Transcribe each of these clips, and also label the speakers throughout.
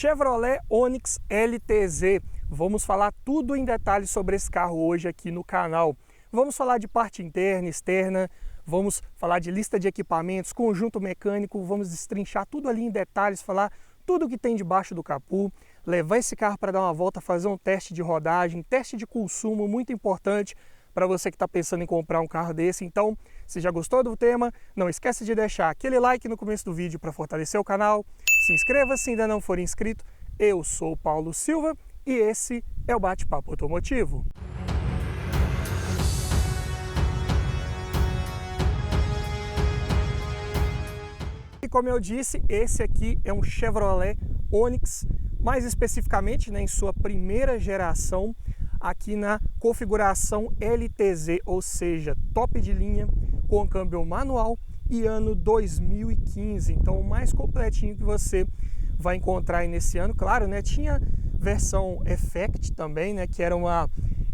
Speaker 1: Chevrolet Onix LTZ. Vamos falar tudo em detalhes sobre esse carro hoje aqui no canal. Vamos falar de parte interna, externa, vamos falar de lista de equipamentos, conjunto mecânico, vamos destrinchar tudo ali em detalhes, falar tudo que tem debaixo do capô, levar esse carro para dar uma volta, fazer um teste de rodagem, teste de consumo, muito importante para você que está pensando em comprar um carro desse. Então, se já gostou do tema, não esquece de deixar aquele like no começo do vídeo para fortalecer o canal, se inscreva se ainda não for inscrito. Eu sou o Paulo Silva e esse é o Bate-Papo Automotivo. E como eu disse, esse aqui é um Chevrolet Onix, mais especificamente, em sua primeira geração, aqui na configuração LTZ, ou seja, top de linha, com câmbio manual e ano 2015. Então, o mais completinho que você vai encontrar aí nesse ano. Claro, tinha versão Effect também, que era uma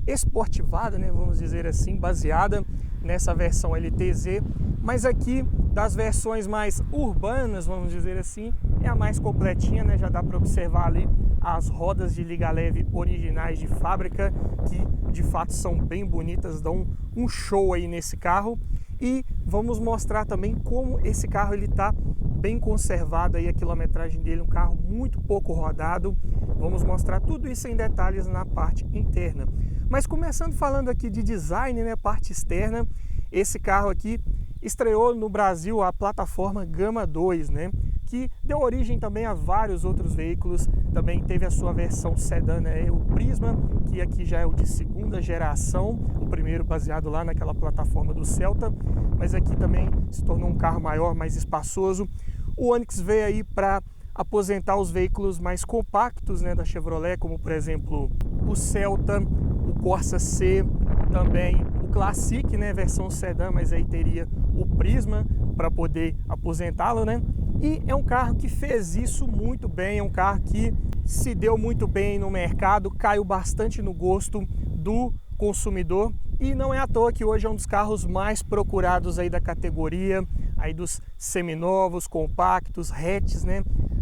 Speaker 1: esportivada, vamos dizer assim, baseada nessa versão LTZ, mas aqui das versões mais urbanas, vamos dizer assim, é a mais completinha, já dá para observar ali as rodas de liga leve originais de fábrica, que de fato são bem bonitas, dão um show aí nesse carro. E vamos mostrar também como esse carro ele está bem conservado aí, a quilometragem dele, um carro muito pouco rodado. Vamos mostrar tudo isso em detalhes na parte interna. Mas começando falando aqui de design, parte externa, esse carro aqui estreou no Brasil a plataforma Gama 2, que deu origem também a vários outros veículos. Também teve a sua versão sedã, o Prisma, que aqui já é o de segunda geração, o primeiro baseado lá naquela plataforma do Celta, mas aqui também se tornou um carro maior, mais espaçoso. O Onix veio aí para aposentar os veículos mais compactos da Chevrolet, como por exemplo o Celta, o Corsa C, também o Classic, versão sedã, mas aí teria o Prisma para poder aposentá-lo, E é um carro que fez isso muito bem, é um carro que se deu muito bem no mercado, caiu bastante no gosto do consumidor e não é à toa que hoje é um dos carros mais procurados aí da categoria, aí dos seminovos, compactos, hatches,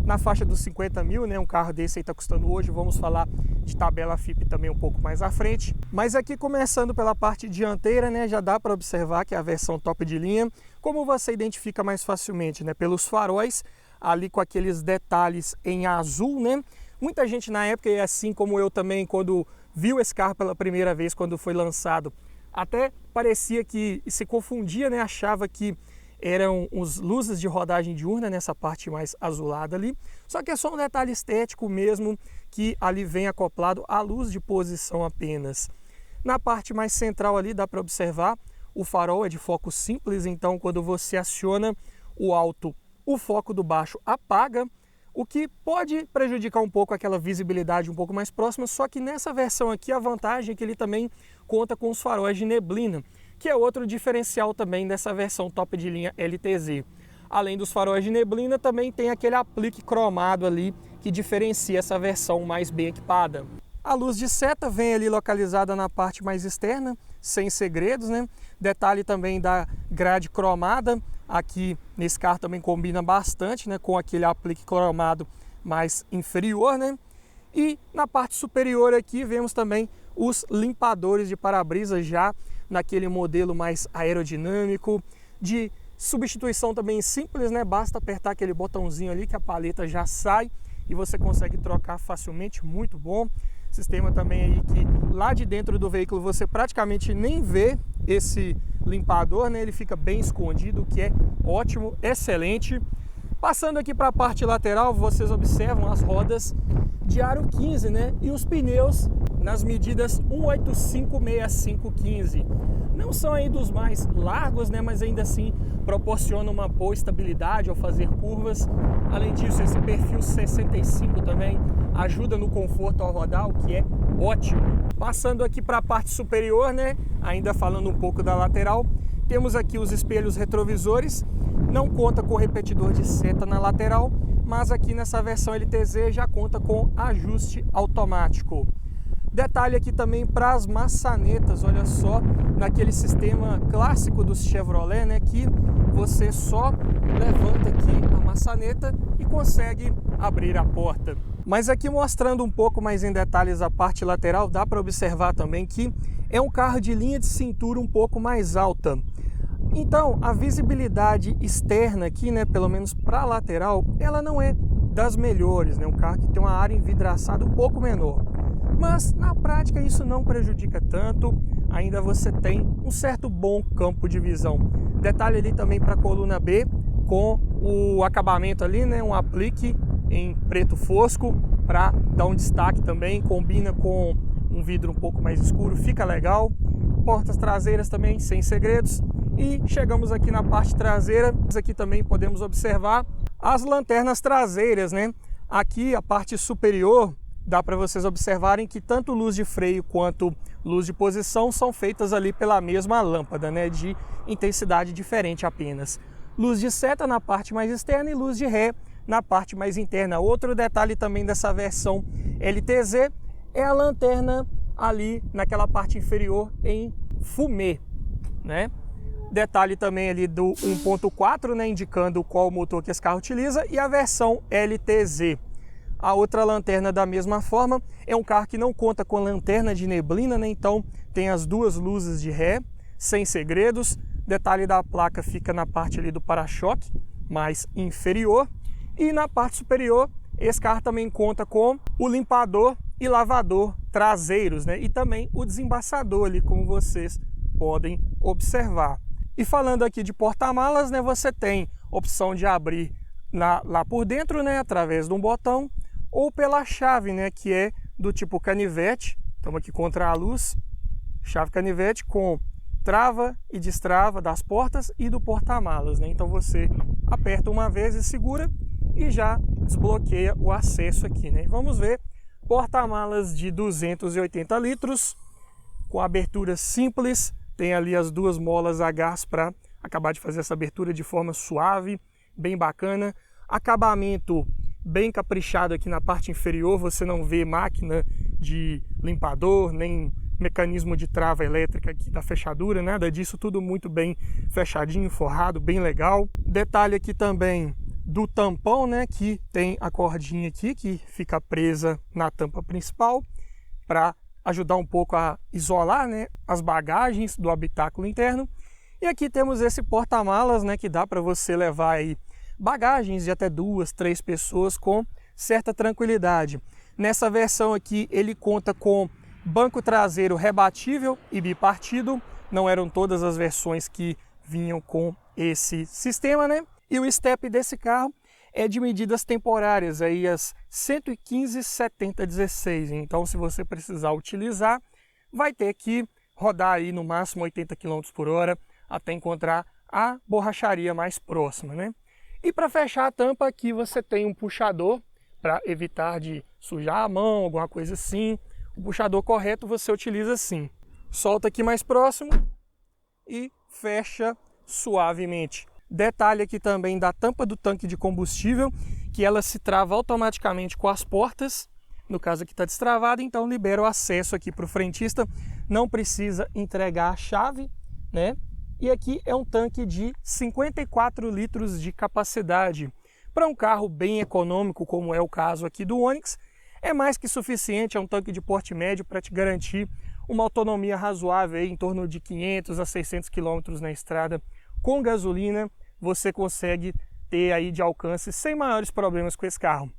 Speaker 1: na faixa dos 50 mil, um carro desse aí está custando hoje. Vamos falar de tabela FIP também um pouco mais à frente. Mas aqui começando pela parte dianteira, já dá para observar que é a versão top de linha. Como você identifica mais facilmente, pelos faróis, ali com aqueles detalhes em azul, Muita gente na época, e assim como eu também, quando viu esse carro pela primeira vez, quando foi lançado, até parecia que se confundia, achava que eram os luzes de rodagem diurna nessa parte mais azulada ali, só que é só um detalhe estético mesmo, que ali vem acoplado a luz de posição apenas. Na parte mais central ali dá para observar, o farol é de foco simples, então quando você aciona o alto, o foco do baixo apaga, o que pode prejudicar um pouco aquela visibilidade um pouco mais próxima, só que nessa versão aqui a vantagem é que ele também conta com os faróis de neblina, que é outro diferencial também dessa versão top de linha LTZ. Além dos faróis de neblina, também tem aquele aplique cromado ali que diferencia essa versão mais bem equipada. A luz de seta vem ali localizada na parte mais externa, sem segredos, Detalhe também da grade cromada, aqui nesse carro também combina bastante, com aquele aplique cromado mais inferior, E na parte superior aqui vemos também os limpadores de para-brisa já naquele modelo mais aerodinâmico, de substituição também simples, Basta apertar aquele botãozinho ali que a paleta já sai e você consegue trocar facilmente, muito bom. Sistema também aí que lá de dentro do veículo você praticamente nem vê esse limpador, ele fica bem escondido, o que é ótimo, excelente. Passando aqui para a parte lateral, vocês observam as rodas de aro 15, e os pneus nas medidas 185/65/15. Não são aí dos mais largos, mas ainda assim proporcionam uma boa estabilidade ao fazer curvas. Além disso, esse perfil 65 também ajuda no conforto ao rodar, o que é ótimo. Passando aqui para a parte superior, ainda falando um pouco da lateral, temos aqui os espelhos retrovisores. Não conta com repetidor de seta na lateral, mas aqui nessa versão LTZ já conta com ajuste automático. Detalhe aqui também para as maçanetas, olha só, naquele sistema clássico dos Chevrolet, que você só levanta aqui a maçaneta e consegue abrir a porta. Mas aqui mostrando um pouco mais em detalhes a parte lateral, dá para observar também que é um carro de linha de cintura um pouco mais alta. Então, a visibilidade externa aqui, né, pelo menos para a lateral, ela não é das melhores, né? Um carro que tem uma área envidraçada um pouco menor. Mas, na prática, isso não prejudica tanto, ainda você tem um certo bom campo de visão. Detalhe ali também para a coluna B, com o acabamento ali, né, um aplique em preto fosco, para dar um destaque também, combina com um vidro um pouco mais escuro, fica legal. Portas traseiras também, sem segredos. E chegamos aqui na parte traseira, aqui também podemos observar as lanternas traseiras, né? Aqui a parte superior, dá para vocês observarem que tanto luz de freio quanto luz de posição são feitas ali pela mesma lâmpada, né? De intensidade diferente apenas. Luz de seta na parte mais externa e luz de ré na parte mais interna. Outro detalhe também dessa versão LTZ é a lanterna ali naquela parte inferior em fumê, né? Detalhe também ali do 1.4, né, indicando qual motor que esse carro utiliza, e a versão LTZ. A outra lanterna da mesma forma, é um carro que não conta com lanterna de neblina, né, então tem as duas luzes de ré, sem segredos. Detalhe da placa fica na parte ali do para-choque, mais inferior. E na parte superior, esse carro também conta com o limpador e lavador traseiros, né, e também o desembaçador ali, como vocês podem observar. E falando aqui de porta-malas, né, você tem opção de abrir lá por dentro, né, através de um botão, ou pela chave, né, que é do tipo canivete. Estamos aqui contra a luz, chave canivete com trava e destrava das portas e do porta-malas, né? Então você aperta uma vez e segura e já desbloqueia o acesso aqui, né? E vamos ver, porta-malas de 280 litros, com abertura simples. Tem ali as duas molas a gás para acabar de fazer essa abertura de forma suave, bem bacana. Acabamento bem caprichado aqui na parte inferior, você não vê máquina de limpador, nem mecanismo de trava elétrica aqui da fechadura, nada disso, tudo muito bem fechadinho, forrado, bem legal. Detalhe aqui também do tampão, né, que tem a cordinha aqui que fica presa na tampa principal para ajudar um pouco a isolar, né, as bagagens do habitáculo interno. E aqui temos esse porta-malas, né, que dá para você levar aí bagagens de até 2, 3 pessoas com certa tranquilidade. Nessa versão aqui ele conta com banco traseiro rebatível e bipartido, não eram todas as versões que vinham com esse sistema, né? E o step desse carro é de medidas temporárias, aí as 115/70/16. Então, se você precisar utilizar, vai ter que rodar aí no máximo 80 km por hora até encontrar a borracharia mais próxima, né? E para fechar a tampa aqui você tem um puxador para evitar de sujar a mão, alguma coisa assim. O puxador correto você utiliza assim. Solta aqui mais próximo e fecha suavemente. Detalhe aqui também da tampa do tanque de combustível, que ela se trava automaticamente com as portas. No caso aqui está destravada, então libera o acesso aqui para o frentista. Não precisa entregar a chave, né? E aqui é um tanque de 54 litros de capacidade. Para um carro bem econômico, como é o caso aqui do Onix, é mais que suficiente, é um tanque de porte médio para te garantir uma autonomia razoável, aí, em torno de 500 a 600 km na estrada. Com gasolina, você consegue ter aí de alcance sem maiores problemas com esse carro.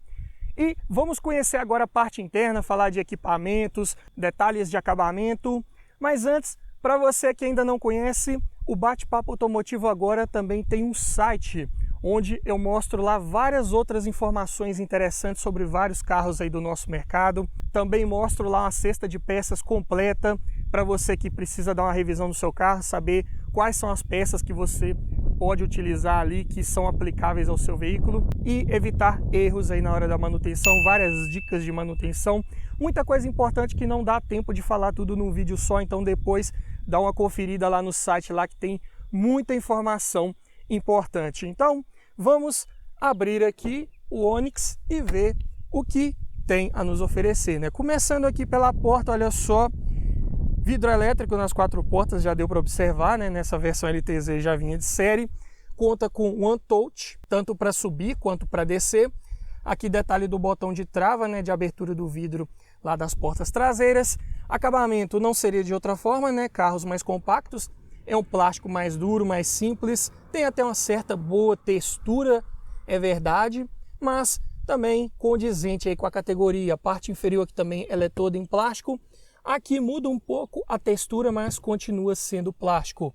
Speaker 1: E vamos conhecer agora a parte interna, falar de equipamentos, detalhes de acabamento. Mas antes, para você que ainda não conhece, o Bate-Papo Automotivo agora também tem um site, onde eu mostro lá várias outras informações interessantes sobre vários carros aí do nosso mercado. Também mostro lá uma cesta de peças completa para você que precisa dar uma revisão no seu carro, saber quais são as peças que você pode utilizar ali que são aplicáveis ao seu veículo e evitar erros aí na hora da manutenção, várias dicas de manutenção, muita coisa importante que não dá tempo de falar tudo num vídeo só, então depois dá uma conferida lá no site lá que tem muita informação importante. Então vamos abrir aqui o Onix e ver o que tem a nos oferecer, né? Começando aqui pela porta, olha só, vidro elétrico nas 4 portas, já deu para observar, né? Nessa versão LTZ já vinha de série. Conta com One Touch, tanto para subir quanto para descer. Aqui detalhe do botão de trava, né, de abertura do vidro lá das portas traseiras. Acabamento não seria de outra forma, né, carros mais compactos. É um plástico mais duro, mais simples. Tem até uma certa boa textura, é verdade, mas também condizente aí com a categoria. A parte inferior aqui também ela é toda em plástico. Aqui muda um pouco a textura, mas continua sendo plástico.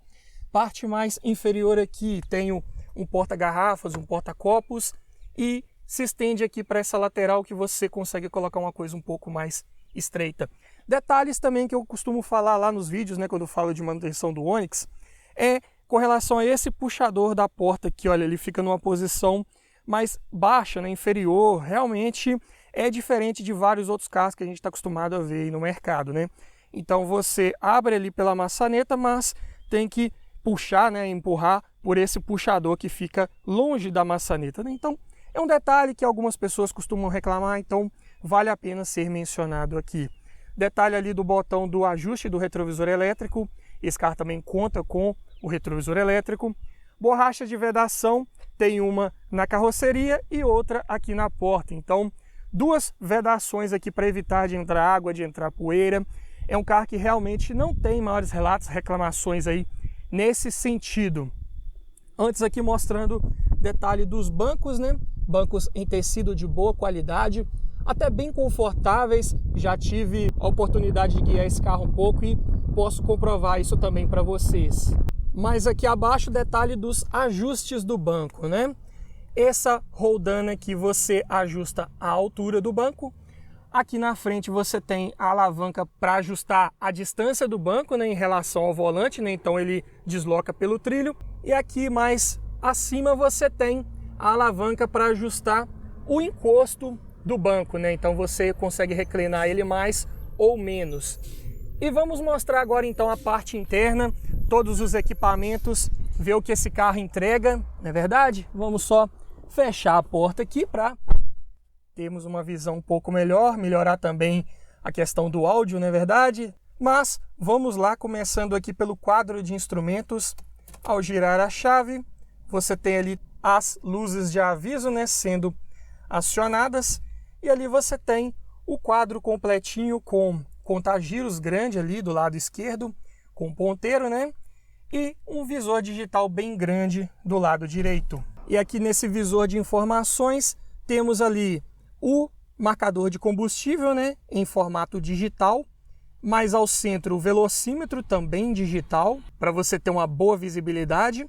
Speaker 1: Parte mais inferior aqui tem um porta-garrafas, um porta-copos e se estende aqui para essa lateral que você consegue colocar uma coisa um pouco mais estreita. Detalhes também que eu costumo falar lá nos vídeos, né, quando eu falo de manutenção do Onix, é com relação a esse puxador da porta aqui, olha, ele fica numa posição mais baixa, né, inferior, realmente é diferente de vários outros carros que a gente está acostumado a ver aí no mercado, né? Então você abre ali pela maçaneta, mas tem que puxar, né, empurrar por esse puxador que fica longe da maçaneta, né? Então é um detalhe que algumas pessoas costumam reclamar, então vale a pena ser mencionado aqui. Detalhe ali do botão do ajuste do retrovisor elétrico, esse carro também conta com o retrovisor elétrico. Borracha de vedação, tem uma na carroceria e outra aqui na porta. Então, duas vedações aqui para evitar de entrar água, de entrar poeira. É um carro que realmente não tem maiores relatos, reclamações aí nesse sentido. Antes aqui mostrando detalhe dos bancos, né? Bancos em tecido de boa qualidade, até bem confortáveis. Já tive a oportunidade de guiar esse carro um pouco e posso comprovar isso também para vocês. Mas aqui abaixo detalhe dos ajustes do banco, né? Essa roldana que você ajusta a altura do banco. Aqui na frente você tem a alavanca para ajustar a distância do banco, né, em relação ao volante, né? Então ele desloca pelo trilho. E aqui mais acima você tem a alavanca para ajustar o encosto do banco, né? Então você consegue reclinar ele mais ou menos. E vamos mostrar agora então a parte interna, todos os equipamentos, ver o que esse carro entrega, não é verdade? Vamos só fechar a porta aqui para termos uma visão um pouco melhor, melhorar também a questão do áudio, não é verdade? Mas vamos lá, começando aqui pelo quadro de instrumentos. Ao girar a chave, você tem ali as luzes de aviso, né, sendo acionadas, e ali você tem o quadro completinho com contagiros grande ali do lado esquerdo, com ponteiro, né, e um visor digital bem grande do lado direito. E aqui nesse visor de informações temos ali o marcador de combustível, né, em formato digital, mais ao centro o velocímetro também digital, para você ter uma boa visibilidade.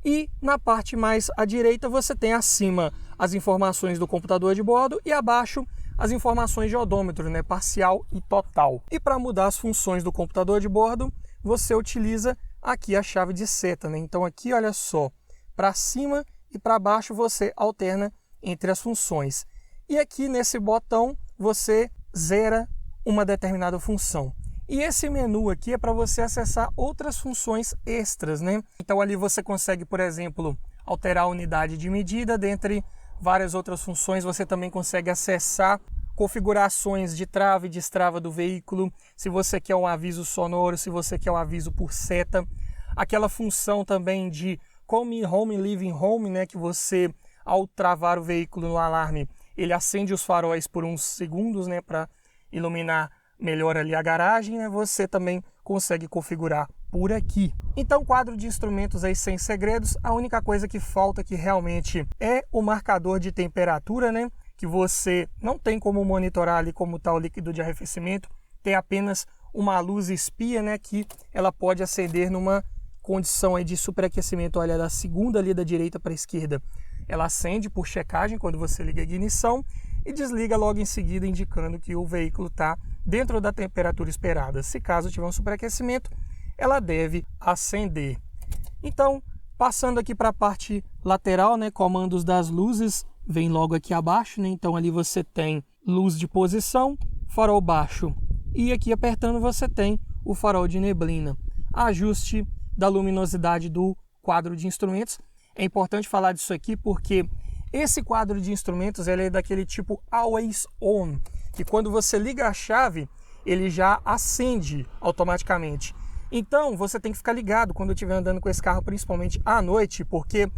Speaker 1: E na parte mais à direita você tem acima as informações do computador de bordo e abaixo as informações de odômetro, né, parcial e total. E para mudar as funções do computador de bordo, você utiliza aqui a chave de seta, né? Então aqui, olha só, para cima e para baixo você alterna entre as funções. E aqui nesse botão você zera uma determinada função. E esse menu aqui é para você acessar outras funções extras, né? Então ali você consegue, por exemplo, alterar a unidade de medida, dentre várias outras funções. Você também consegue acessar configurações de trava e destrava do veículo, se você quer um aviso sonoro, se você quer um aviso por seta. Aquela função também de come home, leaving home, né? Que você, ao travar o veículo no alarme, ele acende os faróis por uns segundos, né? Para iluminar melhor ali a garagem, né? Você também consegue configurar por aqui. Então, quadro de instrumentos aí sem segredos. A única coisa que falta aqui realmente é o marcador de temperatura, né? Que você não tem como monitorar ali como está o líquido de arrefecimento. Tem apenas uma luz espia, né? Que ela pode acender numa condição aí de superaquecimento. Olha, da segunda ali da direita para a esquerda. Ela acende por checagem quando você liga a ignição e desliga logo em seguida, indicando que o veículo está dentro da temperatura esperada. Se caso tiver um superaquecimento, ela deve acender. Então, passando aqui para a parte lateral, né, comandos das luzes, vem logo aqui abaixo, né? Então ali você tem luz de posição, farol baixo, e aqui apertando você tem o farol de neblina. Ajuste da luminosidade do quadro de instrumentos. É importante falar disso aqui porque esse quadro de instrumentos ele é daquele tipo always on, que quando você liga a chave, ele já acende automaticamente. Então você tem que ficar ligado quando estiver andando com esse carro, principalmente à noite, porque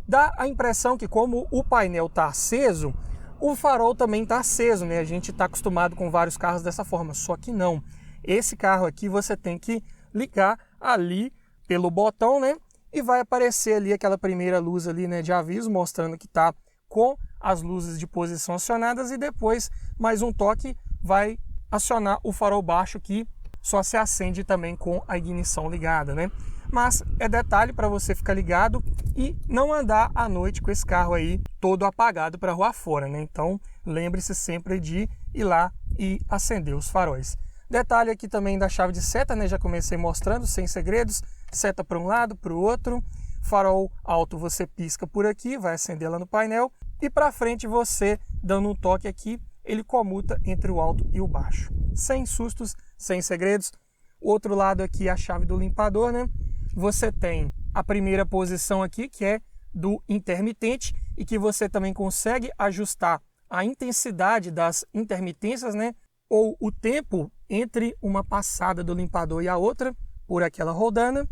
Speaker 1: dá a impressão que como o painel está aceso, O farol também está aceso, né? A gente está acostumado com vários carros dessa forma, só que não. Esse carro aqui você tem que ligar ali pelo botão, né? E vai aparecer ali aquela primeira luz ali, né, de aviso, mostrando que está com as luzes de posição acionadas, e depois mais um toque vai acionar o farol baixo, que só se acende também com a ignição ligada, né? Mas é detalhe para você ficar ligado e não andar à noite com esse carro aí todo apagado para rua fora, né? Então lembre-se sempre de ir lá e acender os faróis. Detalhe aqui também da chave de seta, né? Já comecei mostrando, sem segredos. Seta para um lado, para o outro. Farol alto você pisca por aqui, vai acender lá no painel. E para frente você, dando um toque aqui, ele comuta entre o alto e o baixo. Sem sustos, sem segredos. O outro lado aqui é a chave do limpador, né? Você tem a primeira posição aqui, que é do intermitente, e que você também consegue ajustar a intensidade das intermitências, né? Ou o tempo entre uma passada do limpador e a outra, por aquela rodana.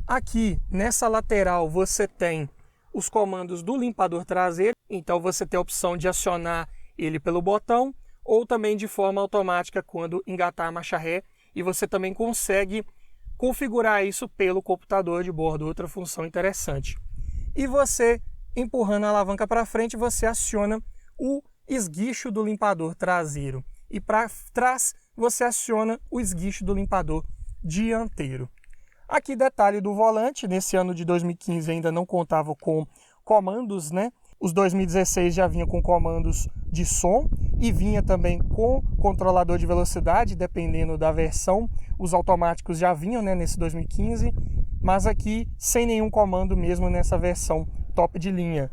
Speaker 1: Aqui nessa lateral você tem os comandos do limpador traseiro, então você tem a opção de acionar ele pelo botão ou também de forma automática quando engatar a marcha ré, e você também consegue configurar isso pelo computador de bordo, outra função interessante. E você, empurrando a alavanca para frente, você aciona o esguicho do limpador traseiro, e para trás você aciona o esguicho do limpador dianteiro. Aqui detalhe do volante, nesse ano de 2015 ainda não contava com comandos, né? Os 2016 já vinha com comandos de som e vinha também com controlador de velocidade, dependendo da versão. Os automáticos já vinham, né, nesse 2015, mas aqui sem nenhum comando mesmo nessa versão top de linha.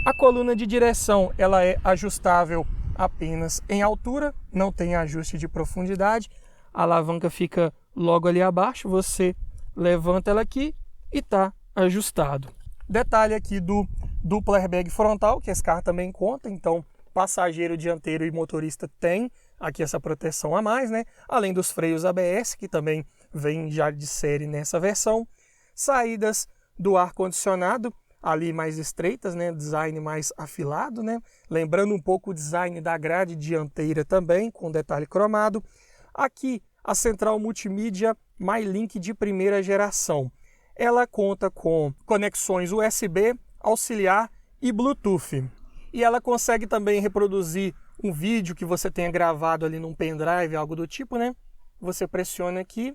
Speaker 1: A coluna de direção ela é ajustável apenas em altura, não tem ajuste de profundidade. A alavanca fica logo ali abaixo, você levanta ela aqui e está ajustado. Detalhe aqui do duplo airbag frontal, que esse carro também conta, então passageiro, dianteiro e motorista tem aqui essa proteção a mais, né? Além dos freios ABS, que também vem já de série nessa versão. Saídas do ar-condicionado, ali mais estreitas, né? Design mais afilado, né? Lembrando um pouco o design da grade dianteira também, com detalhe cromado. Aqui a central multimídia MyLink de primeira geração. Ela conta com conexões USB, auxiliar e Bluetooth. E ela consegue também reproduzir um vídeo que você tenha gravado ali num pendrive, algo do tipo, né? Você pressiona aqui,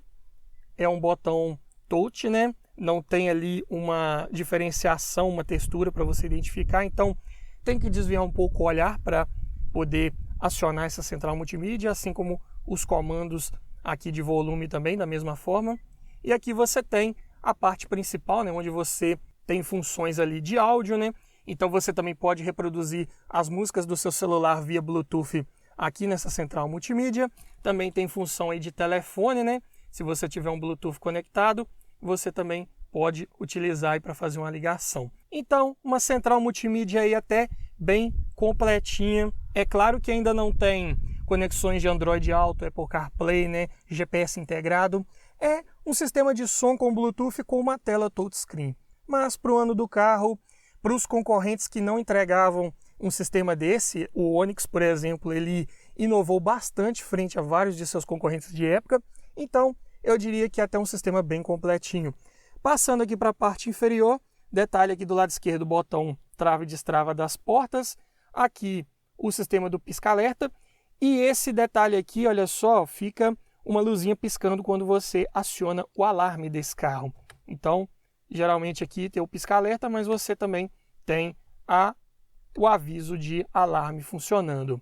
Speaker 1: é um botão touch, né? Não tem ali uma diferenciação, uma textura para você identificar, então tem que desviar um pouco o olhar para poder acionar essa central multimídia, assim como os comandos aqui de volume também, da mesma forma. E aqui você tem a parte principal, né, onde você tem funções ali de áudio, né? Então você também pode reproduzir as músicas do seu celular via Bluetooth aqui nessa central multimídia. Também tem função aí de telefone, né? Se você tiver um Bluetooth conectado, você também pode utilizar aí para fazer uma ligação. Então, uma central multimídia aí até bem completinha. É claro que ainda não tem conexões de Android Auto, Apple CarPlay, né? GPS integrado. É um sistema de som com Bluetooth com uma tela touchscreen. Mas para o ano do carro, para os concorrentes que não entregavam um sistema desse, o Onix, por exemplo, ele inovou bastante frente a vários de seus concorrentes de época. Então, eu diria que é até um sistema bem completinho. Passando aqui para a parte inferior, detalhe aqui do lado esquerdo, o botão trava e destrava das portas. Aqui o sistema do pisca-alerta. E esse detalhe aqui, olha só, fica uma luzinha piscando quando você aciona o alarme desse carro. Então, geralmente aqui tem o pisca-alerta, mas você também tem o aviso de alarme funcionando.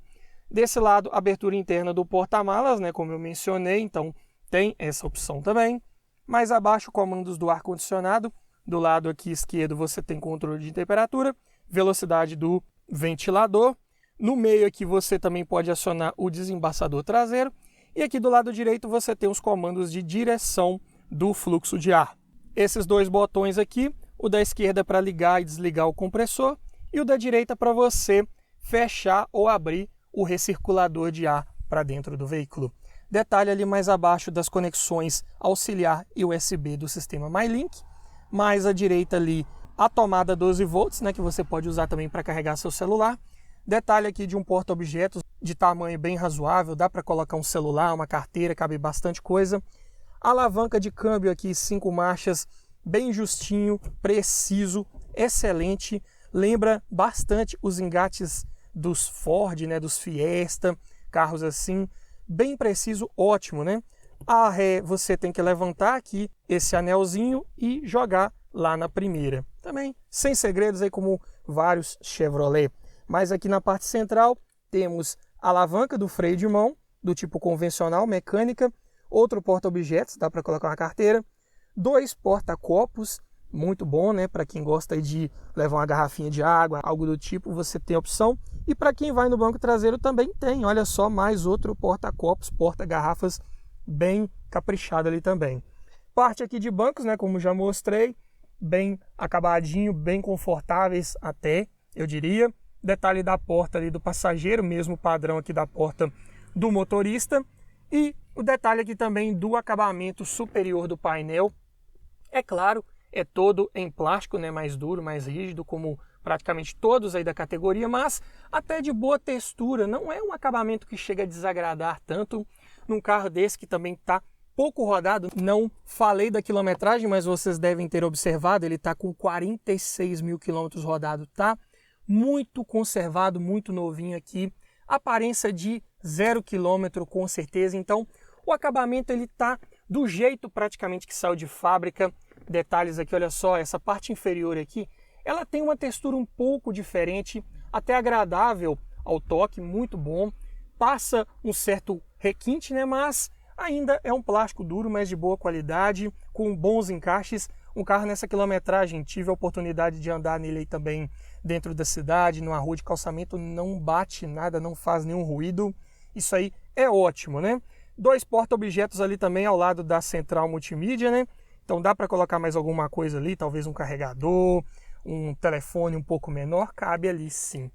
Speaker 1: Desse lado, abertura interna do porta-malas, né, como eu mencionei, então tem essa opção também. Mais abaixo, comandos do ar-condicionado. Do lado aqui esquerdo você tem controle de temperatura, velocidade do ventilador. No meio aqui você também pode acionar o desembaçador traseiro. E aqui do lado direito você tem os comandos de direção do fluxo de ar. Esses dois botões aqui, o da esquerda para ligar e desligar o compressor e o da direita para você fechar ou abrir o recirculador de ar para dentro do veículo. Detalhe ali mais abaixo das conexões auxiliar e USB do sistema MyLink. Mais à direita ali a tomada 12 volts, né, que você pode usar também para carregar seu celular. Detalhe aqui de um porta-objetos de tamanho bem razoável, dá para colocar um celular, uma carteira, cabe bastante coisa. Alavanca de câmbio aqui, 5 marchas, bem justinho, preciso, excelente. Lembra bastante os engates dos Ford, né, dos Fiesta, carros assim, bem preciso, ótimo, né? A ré você tem que levantar aqui esse anelzinho e jogar lá na primeira. Também sem segredos aí como vários Chevrolet. Mas aqui na parte central temos a alavanca do freio de mão, do tipo convencional, mecânica, outro porta-objetos, dá para colocar uma carteira, 2 porta-copos, muito bom, né? Para quem gosta de levar uma garrafinha de água, algo do tipo, você tem a opção. E para quem vai no banco traseiro também tem, olha só, mais outro porta-copos, porta-garrafas, bem caprichado ali também. Parte aqui de bancos, né? Como já mostrei, bem acabadinho, bem confortáveis até, eu diria. Detalhe da porta ali do passageiro, mesmo padrão aqui da porta do motorista. E o detalhe aqui também do acabamento superior do painel. É claro, é todo em plástico, né, mais duro, mais rígido, como praticamente todos aí da categoria, mas até de boa textura. Não é um acabamento que chega a desagradar tanto num carro desse que também está pouco rodado. Não falei da quilometragem, mas vocês devem ter observado, ele está com 46 mil quilômetros rodados, tá? Muito conservado, muito novinho aqui. Aparência de 0 km com certeza. Então, o acabamento ele tá do jeito praticamente que saiu de fábrica. Detalhes aqui, olha só, essa parte inferior aqui, ela tem uma textura um pouco diferente, até agradável ao toque, muito bom. Passa um certo requinte, né, mas ainda é um plástico duro, mas de boa qualidade, com bons encaixes. Um carro nessa quilometragem, tive a oportunidade de andar nele aí também dentro da cidade, numa rua de calçamento, não bate nada, não faz nenhum ruído. Isso aí é ótimo, né? 2 porta-objetos ali também ao lado da central multimídia, né? Então dá para colocar mais alguma coisa ali, talvez um carregador, um telefone um pouco menor, cabe ali sim.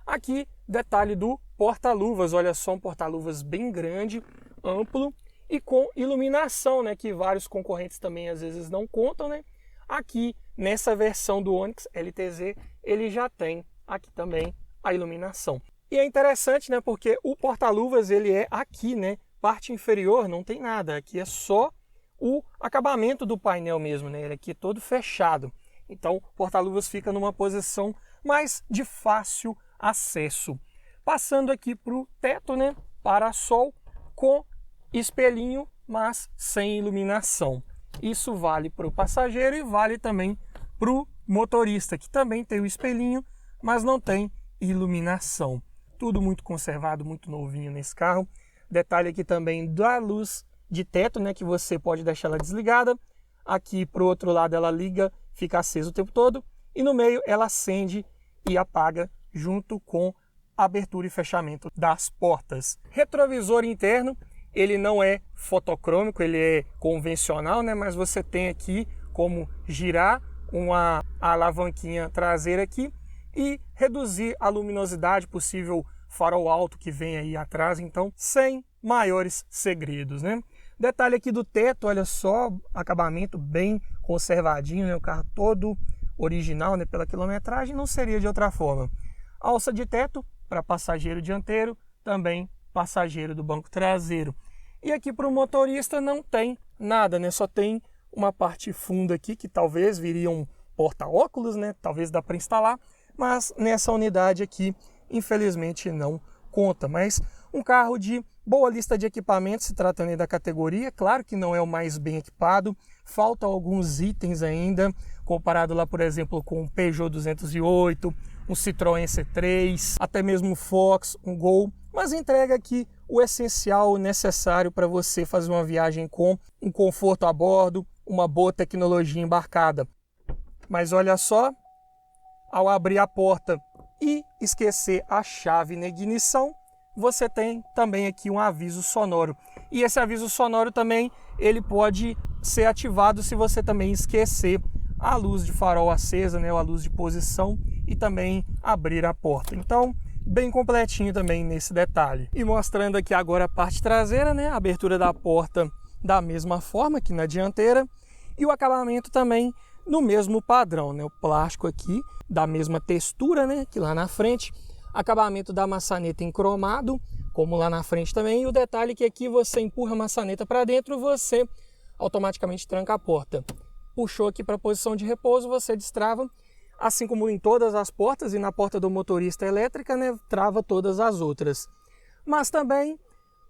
Speaker 1: Aqui, detalhe do porta-luvas, olha só, um porta-luvas bem grande, amplo e com iluminação, né? Que vários concorrentes também às vezes não contam, né? Aqui, nessa versão do Onix LTZ, ele já tem aqui também a iluminação. E é interessante, né? Porque o porta-luvas, ele é aqui, né? Parte inferior não tem nada, aqui é só o acabamento do painel mesmo, né? Ele aqui é todo fechado. Então, o porta-luvas fica numa posição mais de fácil acesso. Passando aqui para o teto, né? Para-sol com espelhinho, mas sem iluminação. Isso vale para o passageiro e vale também para o motorista, que também tem o espelhinho, mas não tem iluminação. Tudo muito conservado, muito novinho nesse carro. Detalhe aqui também da luz de teto, né, que você pode deixar ela desligada. Aqui para o outro lado ela liga, fica acesa o tempo todo. E no meio ela acende e apaga junto com a abertura e fechamento das portas. Retrovisor interno, ele não é fotocrômico, ele é convencional, né, mas você tem aqui como girar uma alavanquinha traseira aqui e reduzir a luminosidade, possível farol alto que vem aí atrás, então sem maiores segredos, né? Detalhe aqui do teto, olha só, acabamento bem conservadinho, né? O carro todo original, né? Pela quilometragem, não seria de outra forma. Alça de teto para passageiro dianteiro, também passageiro do banco traseiro. E aqui para o motorista não tem nada, né? Só tem uma parte funda aqui que talvez viria um porta-óculos, né? Talvez dá para instalar, mas nessa unidade aqui, infelizmente não conta. Mas um carro de boa lista de equipamentos, se tratando da categoria, claro que não é o mais bem equipado, faltam alguns itens ainda, comparado lá, por exemplo, com um Peugeot 208, um Citroën C3, até mesmo um Fox, um Gol, mas entrega aqui o essencial, o necessário para você fazer uma viagem com um conforto a bordo, uma boa tecnologia embarcada. Mas olha só, ao abrir a porta e esquecer a chave na ignição, você tem também aqui um aviso sonoro. E esse aviso sonoro também, ele pode ser ativado se você também esquecer a luz de farol acesa, né, ou a luz de posição, e também abrir a porta. Então, bem completinho também nesse detalhe. E mostrando aqui agora a parte traseira, né, a abertura da porta da mesma forma que na dianteira, e o acabamento também no mesmo padrão, né, o plástico aqui da mesma textura, né, que lá na frente. acabamento da maçaneta em cromado, como lá na frente também, e o detalhe que aqui você empurra a maçaneta para dentro, você automaticamente tranca a porta. Puxou aqui para a posição de repouso, você destrava, assim como em todas as portas e na porta do motorista elétrica, né, trava todas as outras. Mas também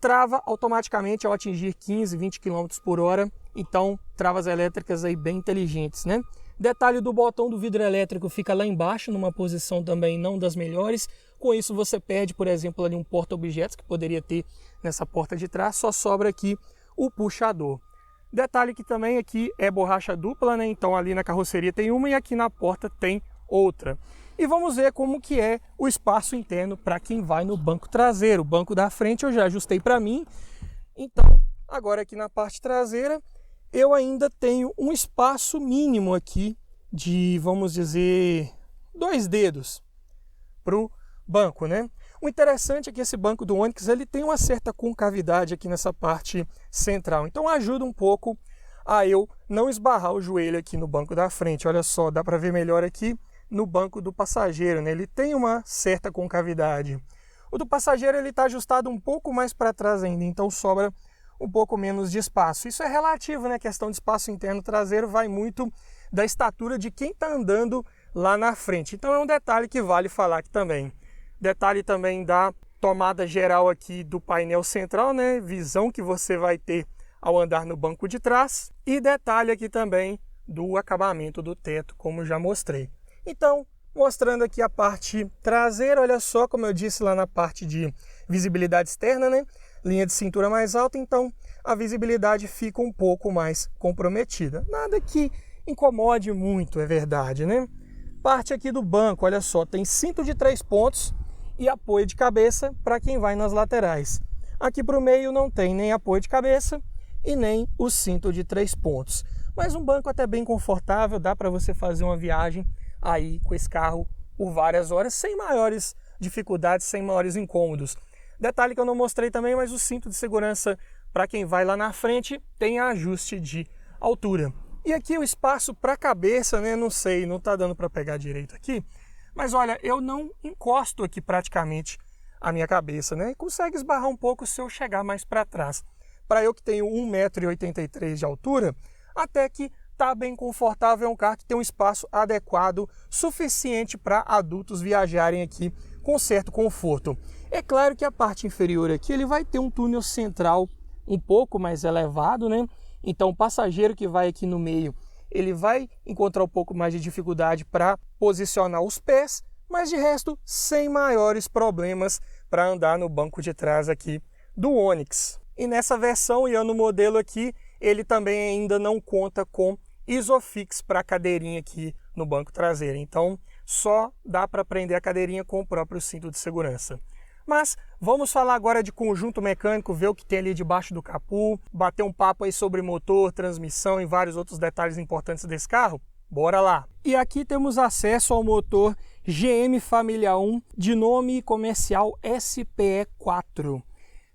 Speaker 1: trava automaticamente ao atingir 15, 20 km por hora, então travas elétricas aí bem inteligentes, né? Detalhe do botão do vidro elétrico fica lá embaixo, numa posição também não das melhores. Com isso você perde, por exemplo, ali um porta-objetos que poderia ter nessa porta de trás, só sobra aqui o puxador. Detalhe que também aqui é borracha dupla, né? Então ali na carroceria tem uma e aqui na porta tem outra. E vamos ver como que é o espaço interno para quem vai no banco traseiro. O banco da frente eu já ajustei para mim. Então, agora aqui na parte traseira, eu ainda tenho um espaço mínimo aqui de, vamos dizer, 2 dedos para o banco, né? O interessante é que esse banco do Onix, ele tem uma certa concavidade aqui nessa parte central. Então ajuda um pouco a eu não esbarrar o joelho aqui no banco da frente. Olha só, dá para ver melhor aqui no banco do passageiro, né? Ele tem uma certa concavidade. O do passageiro ele está ajustado um pouco mais para trás ainda, então sobra um pouco menos de espaço. Isso é relativo, né? A questão de espaço interno traseiro vai muito da estatura de quem está andando lá na frente. Então é um detalhe que vale falar aqui também. Detalhe também da tomada geral aqui do painel central, né? Visão que você vai ter ao andar no banco de trás. E detalhe aqui também do acabamento do teto, como já mostrei. Então, mostrando aqui a parte traseira, olha só, como eu disse lá na parte de visibilidade externa, né? Linha de cintura mais alta, então a visibilidade fica um pouco mais comprometida. Nada que incomode muito, é verdade, né? Parte aqui do banco, olha só, tem cinto de 3 pontos e apoio de cabeça para quem vai nas laterais. Aqui para o meio não tem nem apoio de cabeça e nem o cinto de 3 pontos. Mas um banco até bem confortável, dá para você fazer uma viagem aí com esse carro por várias horas, sem maiores dificuldades, sem maiores incômodos. Detalhe que eu não mostrei também, mas o cinto de segurança para quem vai lá na frente tem ajuste de altura. E aqui o espaço para a cabeça, né? Não sei, não está dando para pegar direito aqui, mas olha, eu não encosto aqui praticamente a minha cabeça, né? Consegue esbarrar um pouco se eu chegar mais para trás. Para eu que tenho 1,83 m de altura, até que está bem confortável, é um carro que tem um espaço adequado, suficiente para adultos viajarem aqui com certo conforto. É claro que a parte inferior aqui ele vai ter um túnel central um pouco mais elevado, né? Então o passageiro que vai aqui no meio, ele vai encontrar um pouco mais de dificuldade para posicionar os pés, mas de resto sem maiores problemas para andar no banco de trás aqui do Onix. E nessa versão e no modelo aqui, ele também ainda não conta com Isofix para a cadeirinha aqui no banco traseiro. Então só dá para prender a cadeirinha com o próprio cinto de segurança. Mas vamos falar agora de conjunto mecânico, ver o que tem ali debaixo do capô, bater um papo aí sobre motor, transmissão e vários outros detalhes importantes desse carro? Bora lá! E aqui temos acesso ao motor GM Família 1 de nome comercial SPE4.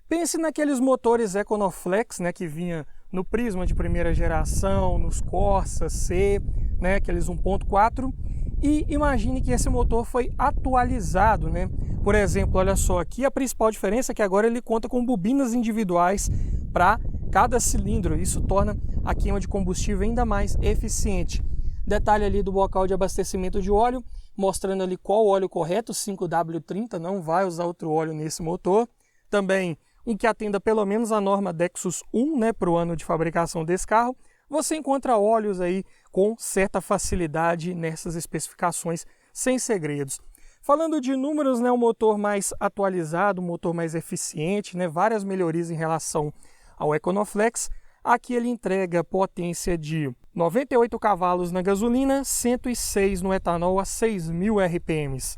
Speaker 1: Pense naqueles motores Econoflex, né, que vinha no Prisma de primeira geração, nos Corsa C, né, aqueles 1.4, e imagine que esse motor foi atualizado, né? Por exemplo, olha só, aqui a principal diferença é que agora ele conta com bobinas individuais para cada cilindro. Isso torna a queima de combustível ainda mais eficiente. Detalhe ali do bocal de abastecimento de óleo, mostrando ali qual o óleo correto, 5W30, não vai usar outro óleo nesse motor. Também um que atenda pelo menos a norma Dexus 1, né, para o ano de fabricação desse carro. Você encontra óleos aí com certa facilidade nessas especificações, sem segredos. Falando de números, né, um motor mais atualizado, um motor mais eficiente, né, várias melhorias em relação ao Econoflex. Aqui ele entrega potência de 98 cavalos na gasolina, 106 no etanol a 6.000 RPMs.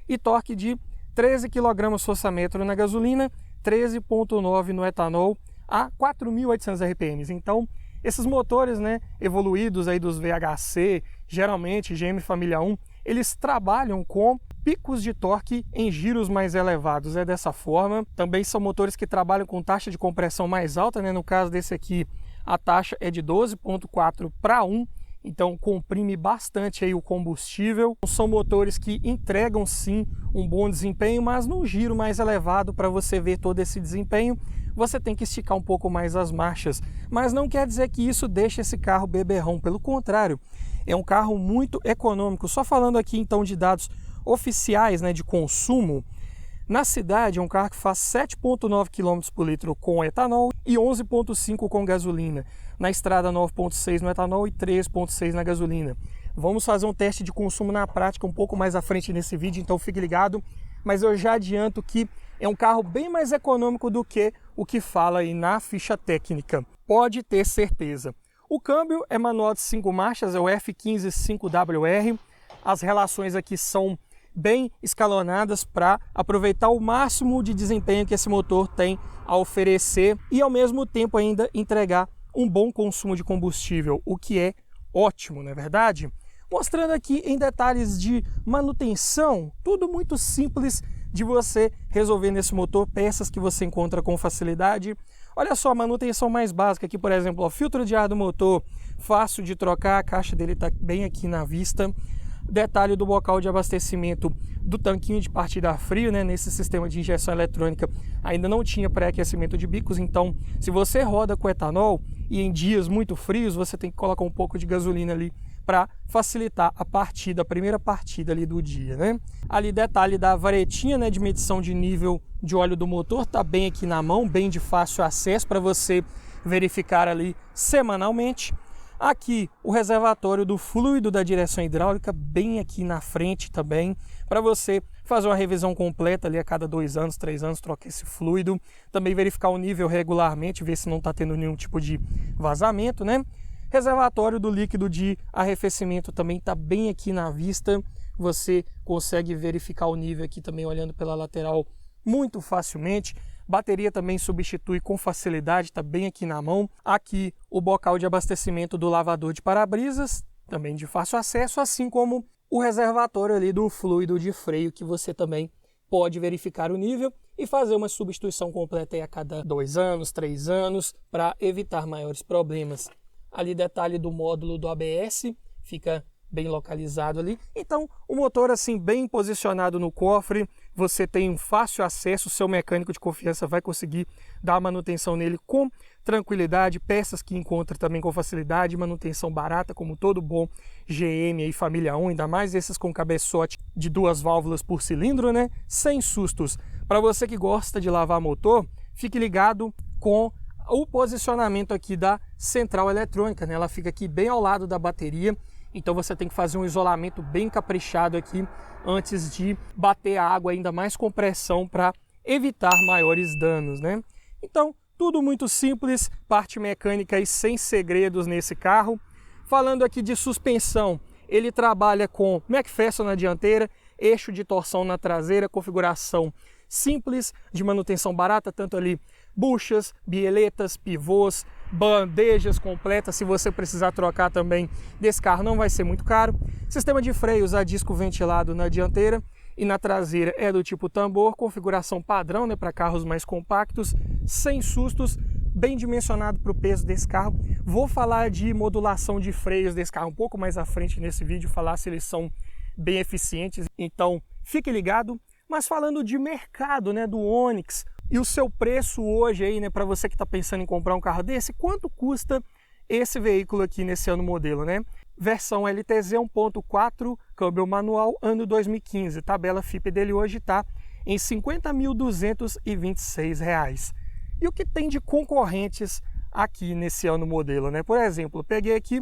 Speaker 1: E torque de 13 kgfm na gasolina, 13,9 no etanol a 4.800 RPMs. Então, esses motores, né, evoluídos aí dos VHC, geralmente GM Família 1, eles trabalham com picos de torque em giros mais elevados. É dessa forma. Também são motores que trabalham com taxa de compressão mais alta, né? No caso desse aqui, a taxa é de 12,4 para 1. então comprime bastante aí o combustível. São motores que entregam sim um bom desempenho, mas num giro mais elevado, para você ver todo esse desempenho, você tem que esticar um pouco mais as marchas. Mas não quer dizer que isso deixe esse carro beberrão, pelo contrário, é um carro muito econômico. Só falando aqui então de dados oficiais, né, de consumo, na cidade é um carro que faz 7,9 km por litro com etanol e 11,5 com gasolina. Na estrada 9,6 no etanol e 3,6 na gasolina. Vamos fazer um teste de consumo na prática um pouco mais à frente nesse vídeo, então fique ligado. Mas eu já adianto que é um carro bem mais econômico do que o que fala aí na ficha técnica. Pode ter certeza. O câmbio é manual de 5 marchas, é o F15 5WR. As relações aqui são bem escalonadas para aproveitar o máximo de desempenho que esse motor tem a oferecer e ao mesmo tempo ainda entregar um bom consumo de combustível, o que é ótimo, não é verdade? Mostrando aqui em detalhes de manutenção, tudo muito simples de você resolver nesse motor, peças que você encontra com facilidade. Olha só a manutenção mais básica aqui, por exemplo, o filtro de ar do motor, fácil de trocar, a caixa dele está bem aqui na vista. Detalhe do bocal de abastecimento do tanquinho de partida a frio, né? Nesse sistema de injeção eletrônica ainda não tinha pré-aquecimento de bicos, então se você roda com etanol e em dias muito frios, você tem que colocar um pouco de gasolina ali para facilitar a partida, a primeira partida ali do dia, né? Ali detalhe da varetinha, né, de medição de nível de óleo do motor, tá bem aqui na mão, bem de fácil acesso para você verificar ali semanalmente. Aqui o reservatório do fluido da direção hidráulica, bem aqui na frente também, para você fazer uma revisão completa ali a cada 2 anos, 3 anos, trocar esse fluido. Também verificar o nível regularmente, ver se não está tendo nenhum tipo de vazamento, né? Reservatório do líquido de arrefecimento também está bem aqui na vista. Você consegue verificar o nível aqui também olhando pela lateral muito facilmente. Bateria também substitui com facilidade, está bem aqui na mão. Aqui o bocal de abastecimento do lavador de para-brisas, também de fácil acesso, assim como o reservatório ali do fluido de freio, que você também pode verificar o nível e fazer uma substituição completa aí a cada 2 anos, 3 anos, para evitar maiores problemas. Ali detalhe do módulo do ABS, fica bem localizado ali. Então o motor assim bem posicionado no cofre, você tem um fácil acesso, o seu mecânico de confiança vai conseguir dar manutenção nele com tranquilidade, peças que encontra também com facilidade, manutenção barata como todo bom GM aí família 1, ainda mais esses com cabeçote de 2 válvulas por cilindro, né? Sem sustos. Para você que gosta de lavar motor, fique ligado com o posicionamento aqui da central eletrônica, né? Ela fica aqui bem ao lado da bateria, então você tem que fazer um isolamento bem caprichado aqui antes de bater a água ainda mais com pressão para evitar maiores danos, né? Então, tudo muito simples, parte mecânica e sem segredos nesse carro. Falando aqui de suspensão, ele trabalha com McPherson na dianteira, eixo de torção na traseira, configuração simples, de manutenção barata, tanto ali buchas, bieletas, pivôs, bandejas completas, se você precisar trocar também desse carro não vai ser muito caro. Sistema de freios a disco ventilado na dianteira e na traseira é do tipo tambor, configuração padrão, né, para carros mais compactos, sem sustos, bem dimensionado para o peso desse carro. Vou falar de modulação de freios desse carro um pouco mais à frente nesse vídeo, falar se eles são bem eficientes, então fique ligado. Mas falando de mercado, né, do Onix e o seu preço hoje aí, né, para você que está pensando em comprar um carro desse, quanto custa esse veículo aqui nesse ano modelo, né? Versão LTZ 1.4, câmbio manual, ano 2015. Tabela FIPE dele hoje está em R$ 50.226. E o que tem de concorrentes aqui nesse ano modelo, né? Por exemplo, peguei aqui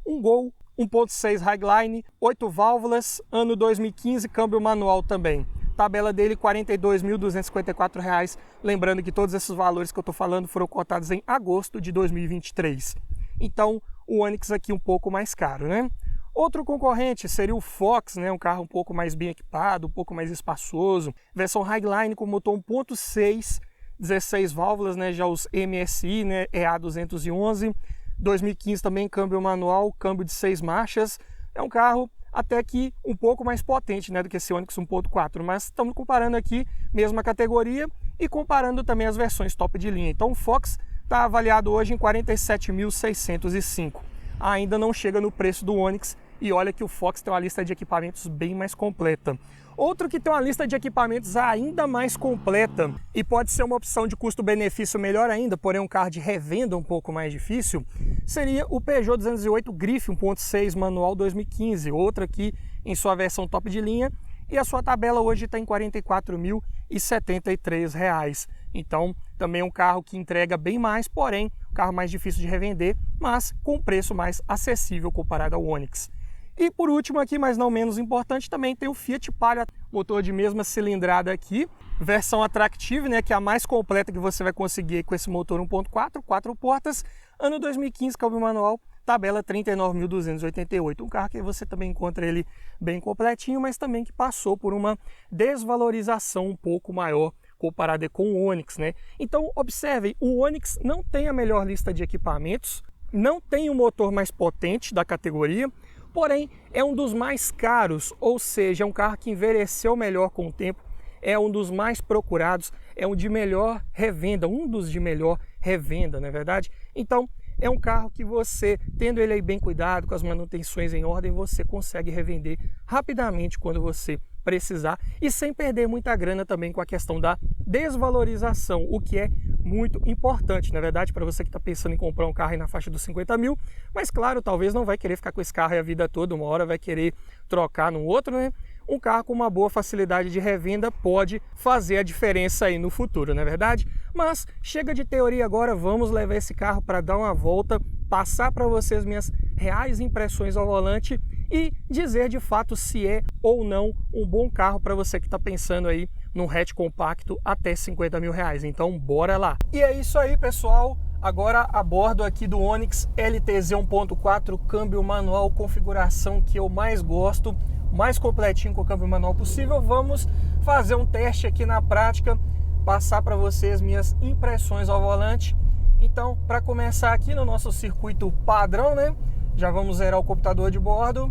Speaker 1: um Gol 1.6 Highline, 8 válvulas, ano 2015, câmbio manual também. Tabela dele R$ 42.254. Lembrando que todos esses valores que eu estou falando foram cotados em agosto de 2023. Então, o Onix aqui um pouco mais caro, né? Outro concorrente seria o Fox, né? Um carro um pouco mais bem equipado, um pouco mais espaçoso. Versão Highline com motor 1.6, 16 válvulas, né? Já os MSI, né? EA211. 2015 também câmbio manual, câmbio de 6 marchas. É um carro até que um pouco mais potente, né, do que esse Onix 1.4, mas estamos comparando aqui mesma categoria e comparando também as versões top de linha. Então o Fox está avaliado hoje em R$ 47.605. ainda não chega no preço do Onix, e olha que o Fox tem uma lista de equipamentos bem mais completa. Outro que tem uma lista de equipamentos ainda mais completa e pode ser uma opção de custo-benefício melhor ainda, porém um carro de revenda um pouco mais difícil, seria o Peugeot 208 Grife 1.6 manual 2015, outra aqui em sua versão top de linha, e a sua tabela hoje está em R$ 44.073. Então, também é um carro que entrega bem mais, porém, um carro mais difícil de revender, mas com preço mais acessível comparado ao Onix. E por último aqui, mas não menos importante, também tem o Fiat Palio, motor de mesma cilindrada aqui, versão Attractive, né, que é a mais completa que você vai conseguir com esse motor 1.4, 4 portas, ano 2015, câmbio manual, tabela 39.288, um carro que você também encontra ele bem completinho, mas também que passou por uma desvalorização um pouco maior comparado com o Onix, né? Então, observem, o Onix não tem a melhor lista de equipamentos, não tem o motor mais potente da categoria, porém é um dos mais caros, ou seja, é um carro que envelheceu melhor com o tempo, é um dos mais procurados, é um de melhor revenda, um dos de melhor revenda, não é verdade? Então, é um carro que você, tendo ele aí bem cuidado, com as manutenções em ordem, você consegue revender rapidamente quando você precisar e sem perder muita grana também com a questão da desvalorização, o que é muito importante, na verdade, para você que está pensando em comprar um carro aí na faixa dos 50 mil, mas claro, talvez não vai querer ficar com esse carro aí a vida toda, uma hora vai querer trocar no outro, né? Um carro com uma boa facilidade de revenda pode fazer a diferença aí no futuro, não é verdade? Mas chega de teoria agora, vamos levar esse carro para dar uma volta, passar para vocês minhas reais impressões ao volante e dizer de fato se é ou não um bom carro para você que está pensando aí num hatch compacto até 50 mil reais. Então bora lá! E é isso aí, pessoal! Agora a bordo aqui do Onix LTZ 1.4, câmbio manual, configuração que eu mais gosto, mais completinho com o câmbio manual possível. Vamos fazer um teste aqui na prática, passar para vocês minhas impressões ao volante. Então, para começar aqui no nosso circuito padrão, né? Já vamos zerar o computador de bordo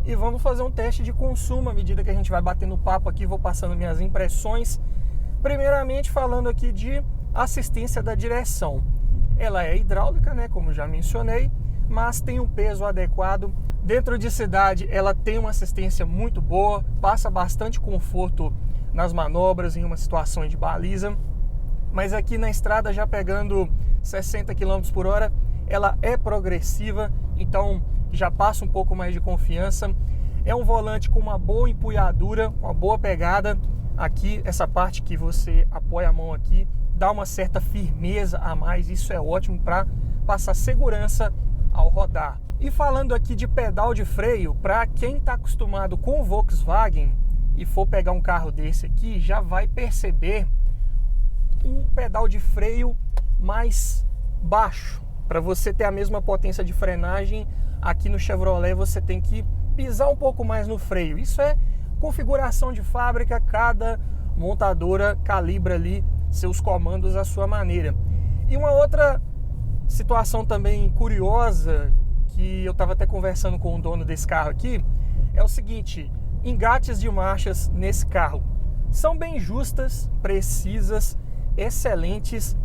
Speaker 1: e vamos fazer um teste de consumo à medida que a gente vai batendo papo aqui, vou passando minhas impressões. Primeiramente falando aqui de assistência da direção. Ela é hidráulica, né, como já mencionei, mas tem um peso adequado. Dentro de cidade ela tem uma assistência muito boa, passa bastante conforto nas manobras em uma situação de baliza. Mas aqui na estrada, já pegando 60 km por hora, ela é progressiva, então já passa um pouco mais de confiança. É um volante com uma boa empunhadura, uma boa pegada. Aqui, essa parte que você apoia a mão aqui, dá uma certa firmeza a mais, isso é ótimo para passar segurança ao rodar. E falando aqui de pedal de freio, para quem está acostumado com o Volkswagen e for pegar um carro desse aqui, já vai perceber um pedal de freio mais baixo. Para você ter a mesma potência de frenagem, aqui no Chevrolet você tem que pisar um pouco mais no freio. Isso é configuração de fábrica, cada montadora calibra ali seus comandos à sua maneira. E uma outra situação também curiosa, que eu estava até conversando com o dono desse carro aqui, é o seguinte: engates de marchas nesse carro são bem justas, precisas, excelentes.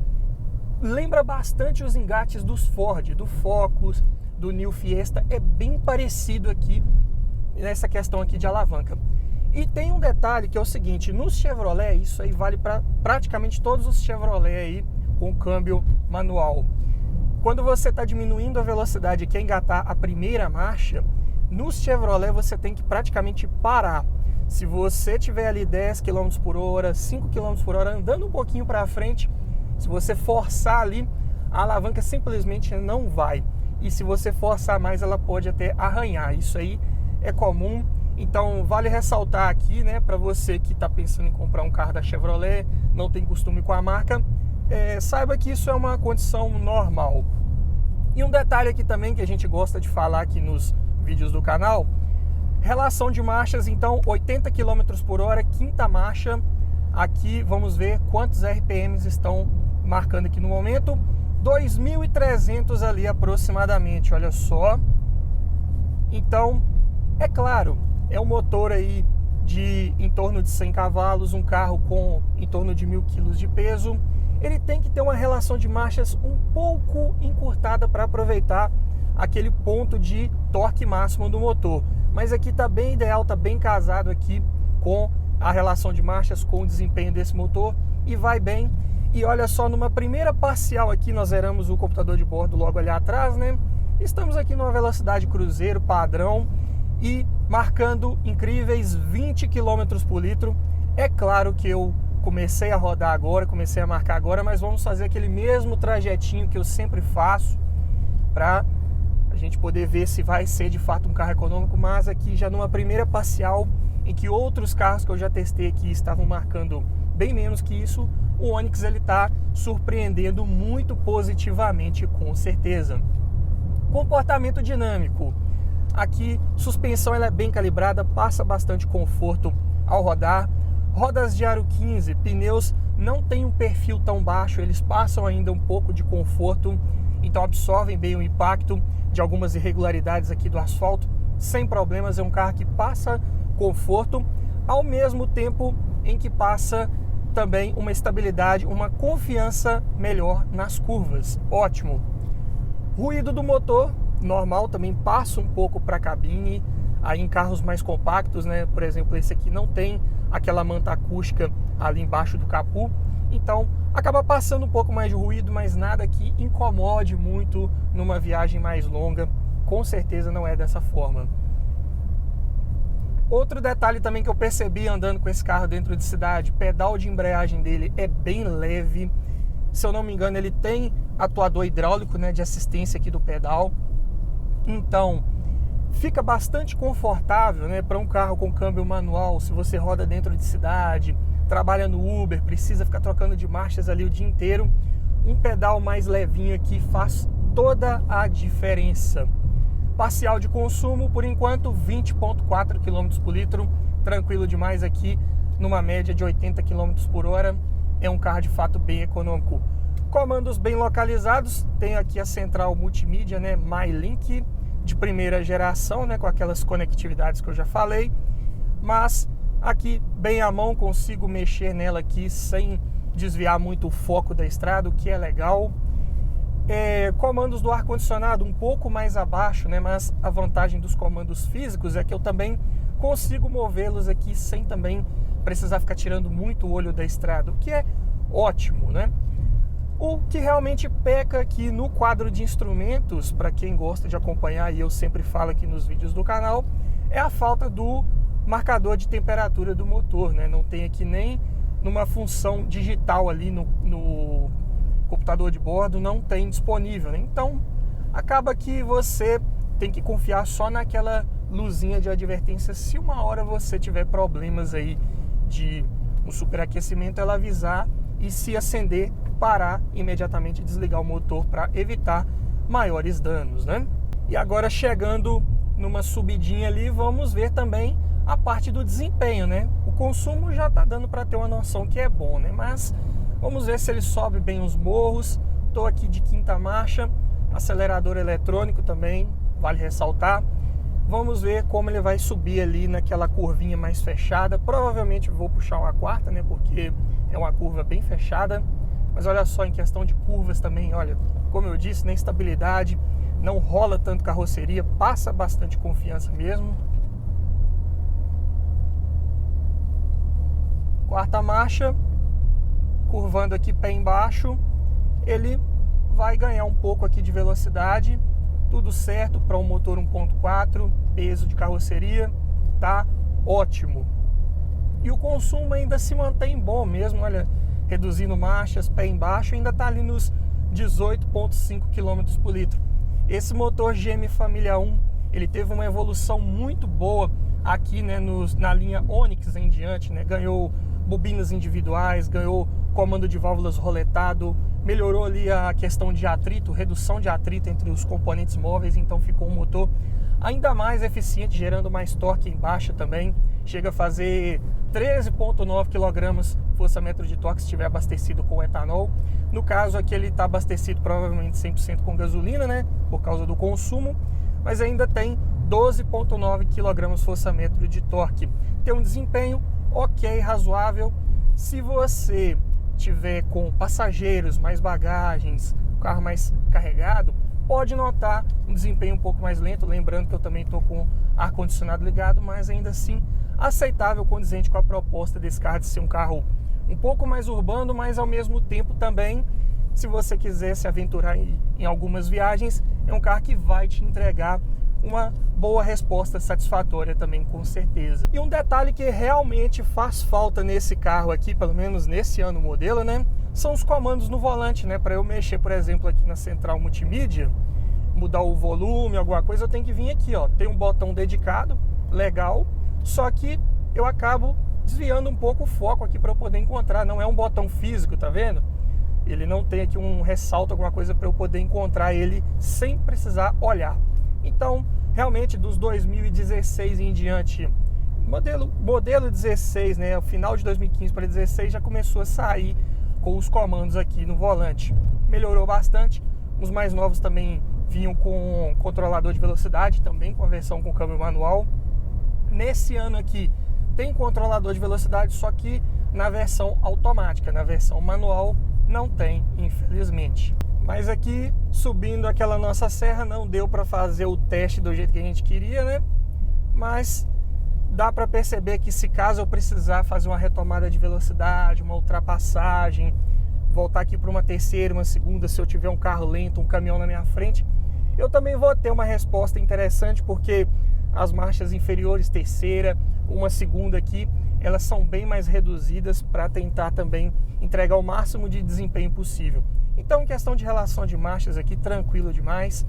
Speaker 1: Lembra bastante os engates dos Ford, do Focus, do New Fiesta, é bem parecido aqui nessa questão aqui de alavanca. E tem um detalhe que é o seguinte: nos Chevrolet, isso aí vale para praticamente todos os Chevrolet aí com câmbio manual. Quando você está diminuindo a velocidade e quer engatar a primeira marcha, nos Chevrolet você tem que praticamente parar. Se você tiver ali 10 km por hora, 5 km por hora, andando um pouquinho para frente, se você forçar ali, a alavanca simplesmente não vai. E se você forçar mais, ela pode até arranhar. Isso aí é comum. Então vale ressaltar aqui, né, para você que está pensando em comprar um carro da Chevrolet, não tem costume com a marca, saiba que isso é uma condição normal. E um detalhe aqui também que a gente gosta de falar aqui nos vídeos do canal: relação de marchas. Então 80 km por hora, quinta marcha. Aqui vamos ver quantos RPMs estão marcando aqui no momento. 2.300 ali aproximadamente, olha só. Então, é claro, é um motor aí de em torno de 100 cavalos, um carro com em torno de 1.000 kg de peso. Ele tem que ter uma relação de marchas um pouco encurtada para aproveitar aquele ponto de torque máximo do motor. Mas aqui está bem ideal, está bem casado aqui com a relação de marchas, com o desempenho desse motor e vai bem. E olha só, numa primeira parcial aqui, nós zeramos o computador de bordo logo ali atrás, né? Estamos aqui numa velocidade cruzeiro padrão e marcando incríveis 20 km por litro. É claro que eu comecei a rodar agora, comecei a marcar agora, mas vamos fazer aquele mesmo trajetinho que eu sempre faço para a gente poder ver se vai ser de fato um carro econômico. Mas aqui já numa primeira parcial, em que outros carros que eu já testei aqui estavam marcando bem menos que isso, o Onix ele está surpreendendo muito positivamente, com certeza. Comportamento dinâmico. Aqui, suspensão ela é bem calibrada, passa bastante conforto ao rodar. Rodas de aro 15, pneus não tem um perfil tão baixo, eles passam ainda um pouco de conforto, então absorvem bem o impacto de algumas irregularidades aqui do asfalto, sem problemas. É um carro que passa conforto, ao mesmo tempo em que passa também uma estabilidade, uma confiança melhor nas curvas. Ótimo. Ruído do motor, normal, também passa um pouco para a cabine. Aí em carros mais compactos, né? Por exemplo, esse aqui não tem aquela manta acústica ali embaixo do capô, então acaba passando um pouco mais de ruído, mas nada que incomode muito numa viagem mais longa. Com certeza não é dessa forma. Outro detalhe também que eu percebi andando com esse carro dentro de cidade, pedal de embreagem dele é bem leve. Se eu não me engano, ele tem atuador hidráulico, né, de assistência aqui do pedal. Então, fica bastante confortável, né, para um carro com câmbio manual. Se você roda dentro de cidade, trabalha no Uber, precisa ficar trocando de marchas ali o dia inteiro, um pedal mais levinho aqui faz toda a diferença. Parcial de consumo, por enquanto, 20,4 km por litro, tranquilo demais aqui, numa média de 80 km por hora. É um carro de fato bem econômico. Comandos bem localizados, tem aqui a central multimídia, né, MyLink, de primeira geração, né, com aquelas conectividades que eu já falei, mas aqui bem à mão, consigo mexer nela aqui sem desviar muito o foco da estrada, o que é legal. Comandos do ar-condicionado um pouco mais abaixo, né, mas a vantagem dos comandos físicos é que eu também consigo movê-los aqui sem também precisar ficar tirando muito o olho da estrada, o que é ótimo, né? O que realmente peca aqui no quadro de instrumentos, para quem gosta de acompanhar, e eu sempre falo aqui nos vídeos do canal, é a falta do marcador de temperatura do motor, né? Não tem aqui nem numa função digital ali no computador de bordo, não tem disponível, né? Então acaba que você tem que confiar só naquela luzinha de advertência. Se uma hora você tiver problemas aí de um superaquecimento, ela avisar e, se acender, parar imediatamente e desligar o motor para evitar maiores danos, né? E agora, chegando numa subidinha ali, vamos ver também a parte do desempenho, né? O consumo já tá dando para ter uma noção que é bom, né? Mas vamos ver se ele sobe bem os morros. Estou aqui de quinta marcha, acelerador eletrônico também, vale ressaltar. Vamos ver como ele vai subir ali naquela curvinha mais fechada. Provavelmente vou puxar uma quarta, né? Porque é uma curva bem fechada. Mas olha só, em questão de curvas também, olha, como eu disse, nem estabilidade, não rola tanto carroceria, passa bastante confiança mesmo. Quarta marcha, curvando aqui pé embaixo, ele vai ganhar um pouco aqui de velocidade. Tudo certo para um motor 1.4, peso de carroceria, tá ótimo. E o consumo ainda se mantém bom mesmo, olha, reduzindo marchas, pé embaixo, ainda tá ali nos 18,5 km por litro. Esse motor GM Família 1, ele teve uma evolução muito boa aqui, né, na linha Onix em diante, né, ganhou bobinas individuais, ganhou comando de válvulas roletado, melhorou ali a questão de atrito, redução de atrito entre os componentes móveis, então ficou um motor ainda mais eficiente, gerando mais torque em baixa também. Chega a fazer 13,9 kg força-metro de torque se estiver abastecido com etanol. No caso aqui ele está abastecido provavelmente 100% com gasolina, né, por causa do consumo, mas ainda tem 12,9 kg força-metro de torque. Tem um desempenho ok, razoável. Se você tiver com passageiros, mais bagagens, carro mais carregado, pode notar um desempenho um pouco mais lento, lembrando que eu também estou com ar-condicionado ligado, mas ainda assim aceitável, condizente com a proposta desse carro de ser um carro um pouco mais urbano, mas ao mesmo tempo também, se você quiser se aventurar em algumas viagens, é um carro que vai te entregar uma boa resposta satisfatória também, com certeza. E um detalhe que realmente faz falta nesse carro aqui, pelo menos nesse ano modelo, né, são os comandos no volante, né, para eu mexer, por exemplo, aqui na central multimídia, mudar o volume, alguma coisa, eu tenho que vir aqui, ó, tem um botão dedicado, legal, só que eu acabo desviando um pouco o foco aqui para eu poder encontrar, não é um botão físico, tá vendo? Ele não tem aqui um ressalto, alguma coisa para eu poder encontrar ele sem precisar olhar. Então, realmente, dos 2016 em diante, modelo 16, né, o final de 2015 para 2016 já começou a sair com os comandos aqui no volante. Melhorou bastante. Os mais novos também vinham com controlador de velocidade, também com a versão com câmbio manual. Nesse ano aqui tem controlador de velocidade, só que na versão automática, na versão manual não tem, infelizmente. Mas aqui, subindo aquela nossa serra, não deu para fazer o teste do jeito que a gente queria, né? Mas dá para perceber que se caso eu precisar fazer uma retomada de velocidade, uma ultrapassagem, voltar aqui para uma terceira, uma segunda, se eu tiver um carro lento, um caminhão na minha frente, eu também vou ter uma resposta interessante, porque as marchas inferiores, terceira, uma segunda aqui, elas são bem mais reduzidas para tentar também entregar o máximo de desempenho possível. Então, questão de relação de marchas aqui, tranquilo demais.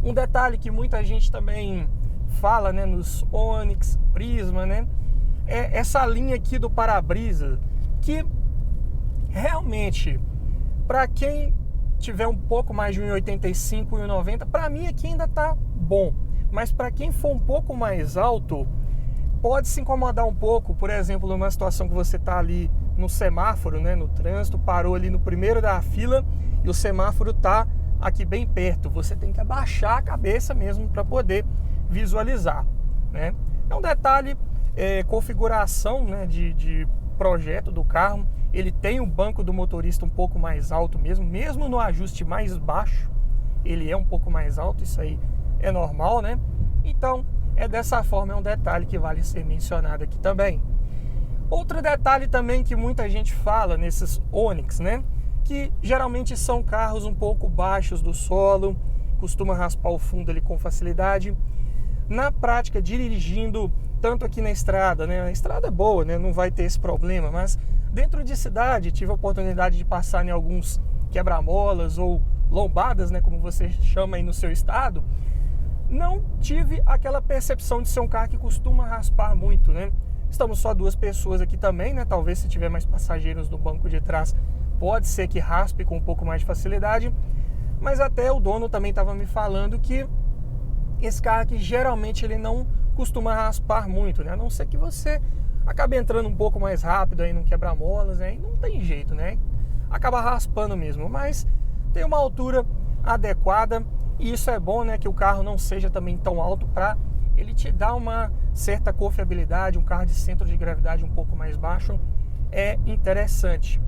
Speaker 1: Um detalhe que muita gente também fala, né, nos Onix, Prisma, né, é essa linha aqui do para-brisa, que realmente, para quem tiver um pouco mais de 1,85, 1,90, para mim aqui ainda tá bom. Mas para quem for um pouco mais alto, pode se incomodar um pouco. Por exemplo, numa situação que você está ali no semáforo, né, no trânsito, parou ali no primeiro da fila e o semáforo está aqui bem perto. Você tem que abaixar a cabeça mesmo para poder visualizar, né? É um detalhe, configuração, né, de projeto do carro. Ele tem o banco do motorista um pouco mais alto mesmo no ajuste mais baixo, ele é um pouco mais alto, isso aí é normal, né? Então, é dessa forma, é um detalhe que vale ser mencionado aqui também. Outro detalhe também que muita gente fala nesses Onix, né, que geralmente são carros um pouco baixos do solo, costuma raspar o fundo ali com facilidade. Na prática, dirigindo tanto aqui na estrada, né, a estrada é boa, né, não vai ter esse problema, mas dentro de cidade tive a oportunidade de passar em alguns quebra-molas ou lombadas, né, como você chama aí no seu estado. Não tive aquela percepção de ser um carro que costuma raspar muito, né? Estamos só duas pessoas aqui também, né? Talvez se tiver mais passageiros no banco de trás, pode ser que raspe com um pouco mais de facilidade. Mas até o dono também estava me falando que esse carro aqui, geralmente, ele não costuma raspar muito, né? A não ser que você acabe entrando um pouco mais rápido aí no quebra-molas, né? E não tem jeito, né? Acaba raspando mesmo, mas tem uma altura adequada. E isso é bom, né, que o carro não seja também tão alto para ele te dar uma certa confiabilidade. Um carro de centro de gravidade um pouco mais baixo é interessante.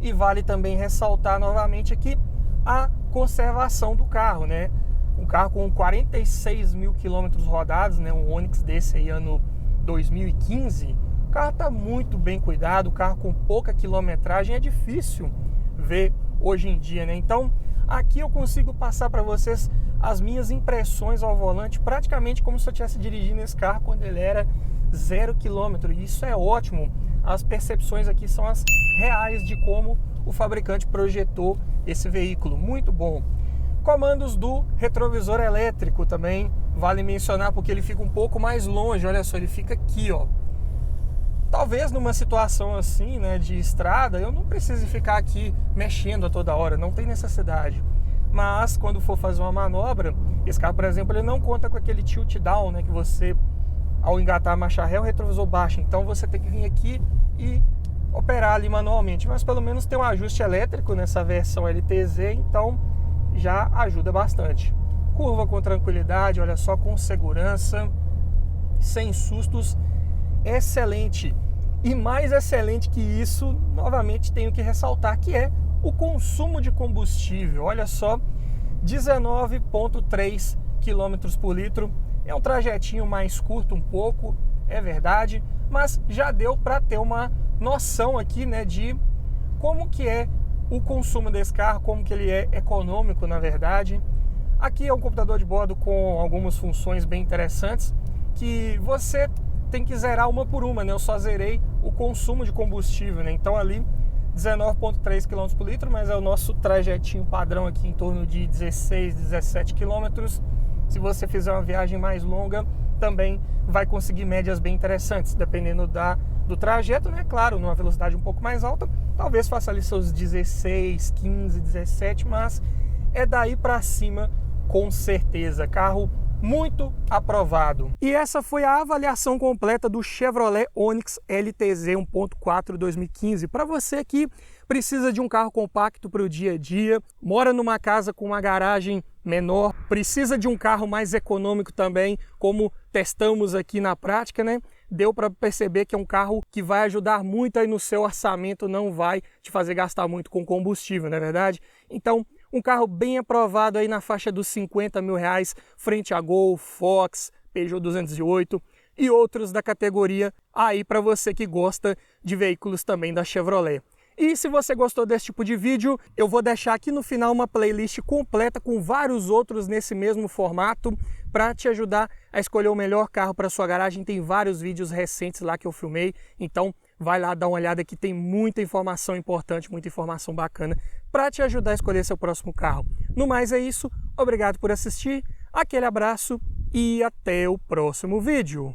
Speaker 1: E vale também ressaltar novamente aqui a conservação do carro, né? Um carro com 46 mil quilômetros rodados, né? Um Onix desse aí, ano 2015. O carro está muito bem cuidado, o carro com pouca quilometragem, é difícil ver hoje em dia, né? Então, aqui eu consigo passar para vocês as minhas impressões ao volante, praticamente como se eu estivesse dirigindo esse carro quando ele era 0 km. E isso é ótimo. As percepções aqui são as reais de como o fabricante projetou esse veículo. Muito bom. Comandos do retrovisor elétrico também vale mencionar, porque ele fica um pouco mais longe. Olha só, ele fica aqui, ó. Talvez numa situação assim, né, de estrada, eu não precise ficar aqui mexendo a toda hora, não tem necessidade. Mas quando for fazer uma manobra, esse carro, por exemplo, ele não conta com aquele tilt down, né, que você, ao engatar a marcha ré, o retrovisor baixa. Então você tem que vir aqui e operar ali manualmente. Mas pelo menos tem um ajuste elétrico nessa versão LTZ, então já ajuda bastante. Curva com tranquilidade, olha só, com segurança, sem sustos. Excelente. E mais excelente que isso, novamente tenho que ressaltar, que é o consumo de combustível. Olha só, 19,3 km por litro. É um trajetinho mais curto um pouco, é verdade, mas já deu para ter uma noção aqui, né, de como que é o consumo desse carro, como que ele é econômico, na verdade. Aqui é um computador de bordo com algumas funções bem interessantes que você tem que zerar uma por uma, né? Eu só zerei o consumo de combustível, né? Então ali 19,3 km por litro, mas é o nosso trajetinho padrão aqui em torno de 16, 17 km. Se você fizer uma viagem mais longa, também vai conseguir médias bem interessantes, dependendo do trajeto, né? Claro, numa velocidade um pouco mais alta, talvez faça ali seus 16, 15, 17, mas é daí para cima com certeza. Carro muito aprovado. E essa foi a avaliação completa do Chevrolet Onix LTZ 1.4 2015. Para você que precisa de um carro compacto para o dia a dia, mora numa casa com uma garagem menor, precisa de um carro mais econômico também, como testamos aqui na prática, né? Deu para perceber que é um carro que vai ajudar muito aí no seu orçamento, não vai te fazer gastar muito com combustível, não é verdade? Então, um carro bem aprovado aí na faixa dos 50 mil reais, frente a Gol, Fox, Peugeot 208 e outros da categoria aí para você que gosta de veículos também da Chevrolet. E se você gostou desse tipo de vídeo, eu vou deixar aqui no final uma playlist completa com vários outros nesse mesmo formato para te ajudar a escolher o melhor carro para sua garagem. Tem vários vídeos recentes lá que eu filmei, então vai lá dar uma olhada que tem muita informação importante, muita informação bacana para te ajudar a escolher seu próximo carro. No mais é isso, obrigado por assistir, aquele abraço e até o próximo vídeo.